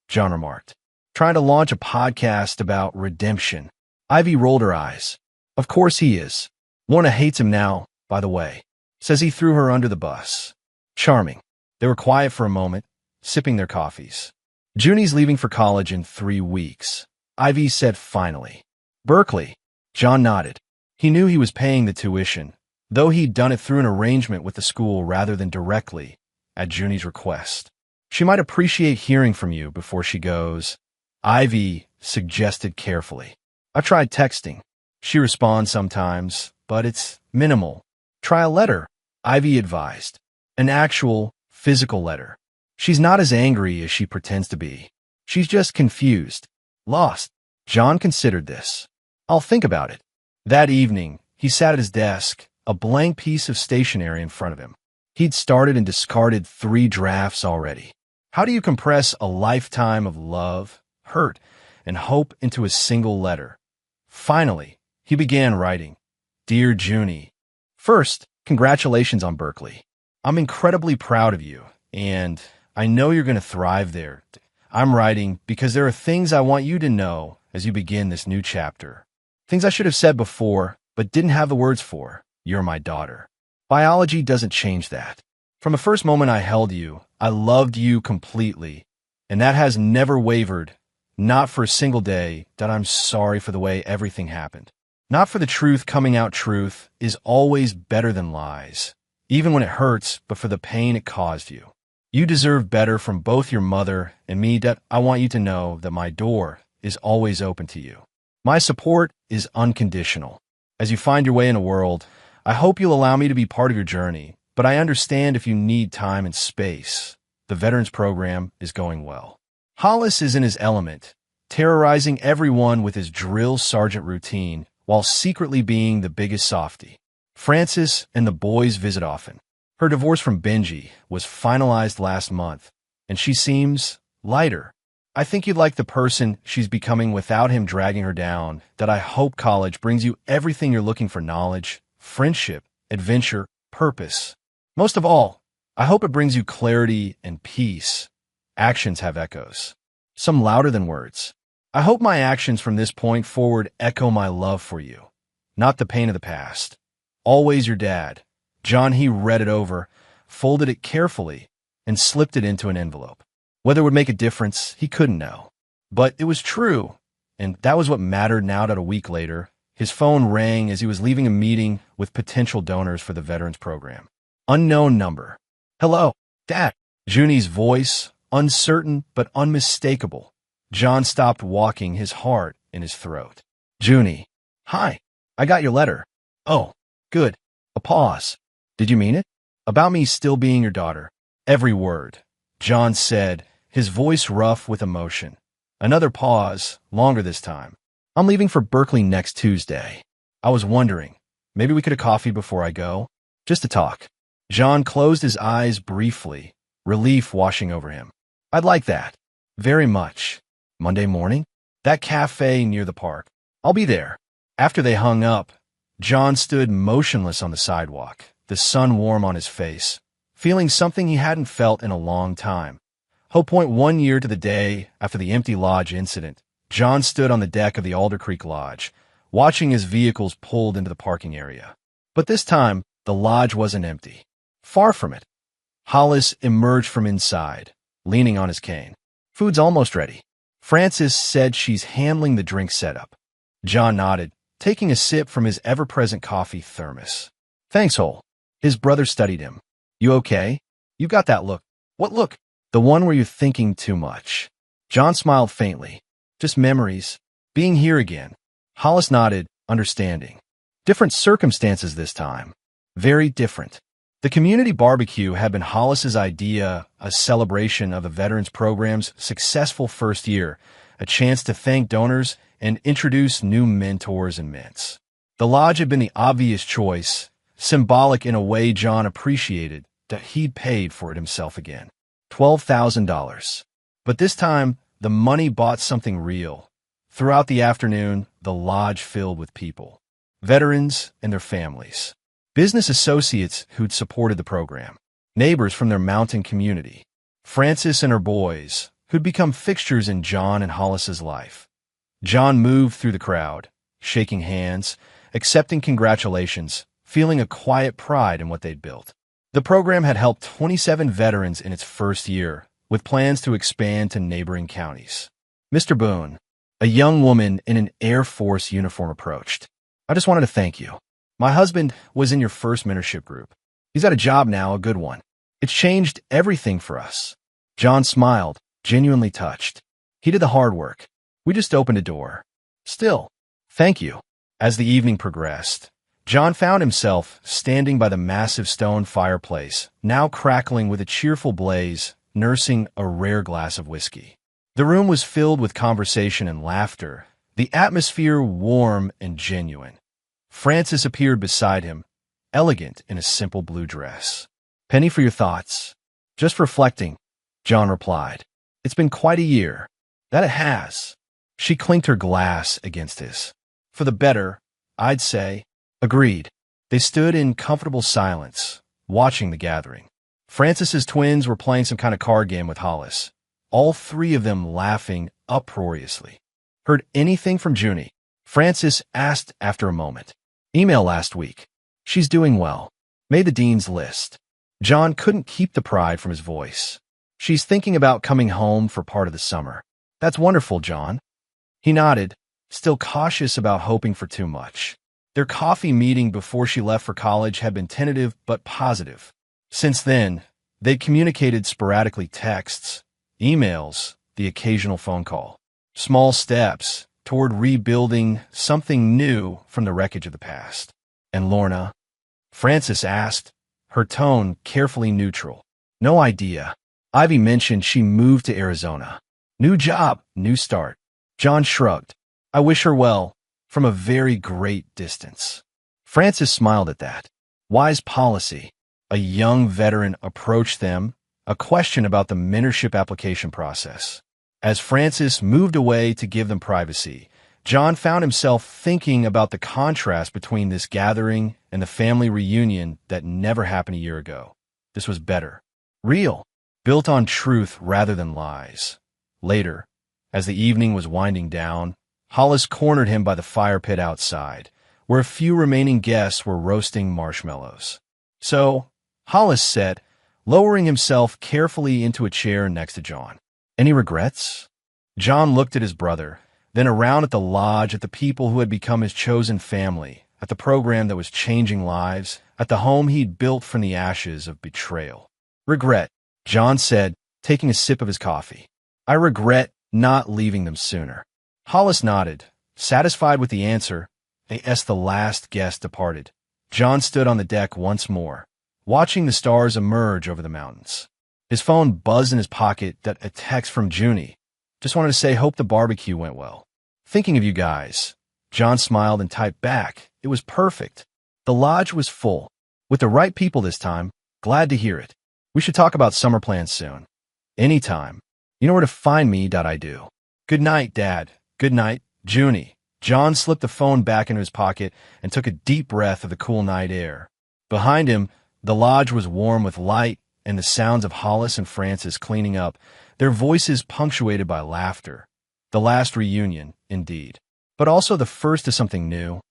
John remarked. Trying to launch a podcast about redemption. Ivy rolled her eyes. Of course he is. Lorna hates him now, by the way. Says he threw her under the bus. Charming. They were quiet for a moment, sipping their coffees. Junie's leaving for college in 3 weeks. Ivy said finally. Berkeley. John nodded. He knew he was paying the tuition, though he'd done it through an arrangement with the school rather than directly, at Junie's request. She might appreciate hearing from you before she goes, Ivy suggested carefully. I've tried texting. She responds sometimes, but it's minimal. Try a letter, Ivy advised. An actual, physical letter. She's not as angry as she pretends to be. She's just confused. Lost. John considered this. I'll think about it. That evening, he sat at his desk, a blank piece of stationery in front of him. He'd started and discarded 3 drafts already. How do you compress a lifetime of love, hurt, and hope into a single letter? Finally, he began writing. Dear Junie, first, congratulations on Berkeley. I'm incredibly proud of you, and I know you're going to thrive there. I'm writing because there are things I want you to know as you begin this new chapter. Things I should have said before, but didn't have the words for. You're my daughter. Biology doesn't change that. From the first moment I held you, I loved you completely, and that has never wavered, not for a single day, that I'm sorry for the way everything happened. Not for the truth coming out. Truth is always better than lies, even when it hurts, but for the pain it caused you. You deserve better from both your mother and me. That I want you to know that my door is always open to you. My support is unconditional. As you find your way in the world, I hope you'll allow me to be part of your journey, but I understand if you need time and space. The Veterans Program is going well. Hollis is in his element, terrorizing everyone with his drill sergeant routine while secretly being the biggest softie. Frances and the boys visit often. Her divorce from Benji was finalized last month, and she seems lighter. I think you'd like the person she's becoming without him dragging her down. That I hope college brings you everything you're looking for: knowledge, friendship, adventure, purpose. Most of all, I hope it brings you clarity and peace. Actions have echoes, some louder than words. I hope my actions from this point forward echo my love for you, not the pain of the past. Always your dad. John. He read it over, folded it carefully, and slipped it into an envelope. Whether it would make a difference, he couldn't know. But it was true, and that was what mattered. Now that a week later, his phone rang as he was leaving a meeting with potential donors for the Veterans Program. Unknown number. Hello, Dad. Junie's voice, uncertain but unmistakable. John stopped walking, his heart in his throat. Junie. Hi. I got your letter. Oh, good. A pause. Did you mean it? About me still being your daughter. Every word. John said, his voice rough with emotion. Another pause, longer this time. I'm leaving for Berkeley next Tuesday. I was wondering, maybe we could have coffee before I go? Just to talk. John closed his eyes briefly, relief washing over him. I'd like that. Very much. Monday morning? That cafe near the park. I'll be there. After they hung up, John stood motionless on the sidewalk, the sun warm on his face, feeling something he hadn't felt in a long time. Hope Point 1 year to the day after the empty lodge incident, John stood on the deck of the Alder Creek Lodge, watching as vehicles pulled into the parking area. But this time, the lodge wasn't empty. Far from it. Hollis emerged from inside, leaning on his cane. Food's almost ready. Frances said she's handling the drink setup. John nodded, taking a sip from his ever-present coffee thermos. Thanks, Hole. His brother studied him. You okay? You got that look. What look? The one where you're thinking too much. John smiled faintly. Just memories. Being here again. Hollis nodded, understanding. Different circumstances this time. Very different. The community barbecue had been Hollis's idea, a celebration of the veterans program's successful first year, a chance to thank donors and introduce new mentors and mints. The lodge had been the obvious choice, symbolic in a way John appreciated that he'd paid for it himself again. $12,000. But this time, the money bought something real. Throughout the afternoon, the lodge filled with people. Veterans and their families. Business associates who'd supported the program. Neighbors from their mountain community. Frances and her boys, who'd become fixtures in John and Hollis's life. John moved through the crowd, shaking hands, accepting congratulations, feeling a quiet pride in what they'd built. The program had helped 27 veterans in its first year, with plans to expand to neighboring counties. Mr. Boone, a young woman in an Air Force uniform, approached. I just wanted to thank you. My husband was in your first mentorship group. He's got a job now, a good one. It's changed everything for us. John smiled, genuinely touched. He did the hard work. We just opened a door. Still, thank you. As the evening progressed, John found himself standing by the massive stone fireplace, now crackling with a cheerful blaze, nursing a rare glass of whiskey. The room was filled with conversation and laughter, the atmosphere warm and genuine. Frances appeared beside him, elegant in a simple blue dress. Penny, for your thoughts. Just reflecting, John replied. It's been quite a year. That it has. She clinked her glass against his. For the better, I'd say. Agreed. They stood in comfortable silence, watching the gathering. Frances's twins were playing some kind of card game with Hollis, all three of them laughing uproariously. Heard anything from Junie? Frances asked after a moment. Email last week. She's doing well. Made the dean's list. John couldn't keep the pride from his voice. She's thinking about coming home for part of the summer. That's wonderful, John. He nodded, still cautious about hoping for too much. Their coffee meeting before she left for college had been tentative but positive. Since then, they'd communicated sporadically texts, emails, the occasional phone call. Small steps toward rebuilding something new from the wreckage of the past. And Lorna? Frances asked, her tone carefully neutral. No idea. Ivy mentioned she moved to Arizona. New job, new start. John shrugged. I wish her well, from a very great distance. Frances smiled at that. Wise policy. A young veteran approached them, a question about the mentorship application process. As Frances moved away to give them privacy, John found himself thinking about the contrast between this gathering and the family reunion that never happened a year ago. This was better. Real. Built on truth rather than lies. Later, as the evening was winding down, Hollis cornered him by the fire pit outside, where a few remaining guests were roasting marshmallows. So, Hollis said, lowering himself carefully into a chair next to John. Any regrets? John looked at his brother, then around at the lodge, at the people who had become his chosen family, at the program that was changing lives, at the home he'd built from the ashes of betrayal. Regret, John said, taking a sip of his coffee. I regret not leaving them sooner. Hollis nodded, satisfied with the answer, as the last guest departed. John stood on the deck once more, watching the stars emerge over the mountains. His phone buzzed in his pocket, that a text from Junie. Just wanted to say hope the barbecue went well. Thinking of you guys. John smiled and typed back. It was perfect. The lodge was full. With the right people this time. Glad to hear it. We should talk about summer plans soon. Anytime. You know where to find me. I do. Good night, Dad. Good night, Junie. John slipped the phone back into his pocket and took a deep breath of the cool night air. Behind him, the lodge was warm with light and the sounds of Hollis and Frances cleaning up, their voices punctuated by laughter. The last reunion, indeed. But also the first of something new.